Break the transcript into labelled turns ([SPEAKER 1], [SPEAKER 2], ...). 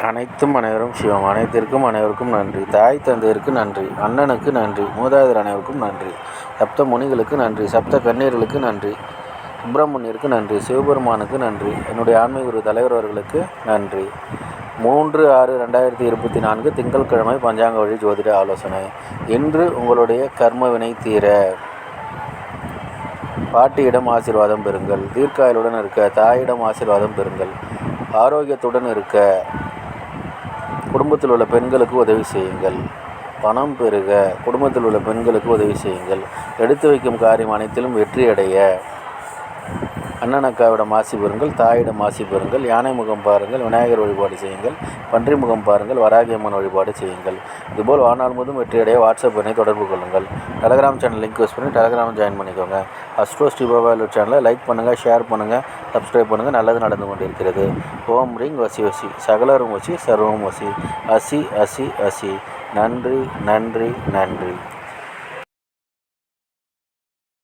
[SPEAKER 1] அனைத்தும் அனைவரும் சிவம். அனைத்திற்கும் அனைவருக்கும் நன்றி. தாய் தந்தையருக்கு நன்றி. அண்ணனுக்கு நன்றி. மூதாதையர் அனைவருக்கும் நன்றி. சப்த முனிகளுக்கு நன்றி. சப்த கண்ணீர்களுக்கு நன்றி. சுப்பிரமணியருக்கு நன்றி. சிவபெருமானுக்கு நன்றி. என்னுடைய ஆன்மீக குரு தலைவர் அவர்களுக்கு நன்றி. 3/6/2024 திங்கட்கிழமை பஞ்சாங்க வழி ஜோதிட ஆலோசனை. இன்று உங்களுடைய கர்ம வினை தீர பாட்டியிடம் ஆசீர்வாதம் பெறுங்கள். தீர்க்காயுடன் இருக்க தாயிடம் ஆசீர்வாதம் பெறுங்கள். ஆரோக்கியத்துடன் இருக்க குடும்பத்தில் உள்ள பெண்களுக்கு உதவி செய்யுங்கள். பணம் பெருக குடும்பத்தில் உள்ள பெண்களுக்கு உதவி செய்யுங்கள். எடுத்து வைக்கும் காரியம் அனைத்திலும் வெற்றியடைய அண்ணன் அக்காவிடம் ஆசி பெறுங்கள். தாயிடம் ஆசி பெறுங்கள். யானை முகம் பாருங்கள். விநாயகர் வழிபாடு செய்யுங்கள். பன்றி முகம் பாருங்கள். வராகியம்மன் வழிபாடு செய்யுங்கள். இதுபோல் வாழ்நாள் முழுவதும் வெற்றியடைய வாட்ஸ்அப் எண்ணை தொடர்பு கொள்ளுங்கள். டெலகிராம் சேனல் லிங்க் யூஸ் பண்ணி டெலகிராம் ஜாயின் பண்ணிக்கோங்க. அஸ்ட்ரோ ஸ்ரீ பாபா சேனலை லைக் பண்ணுங்கள், ஷேர் பண்ணுங்கள், சப்ஸ்கிரைப் பண்ணுங்கள். நல்லது நடந்து கொண்டிருக்கிறது. ஓம் ரீங் வசி வசி சகலரும் வசி சர்வம் வசி அசி அசி அசி. நன்றி நன்றி நன்றி.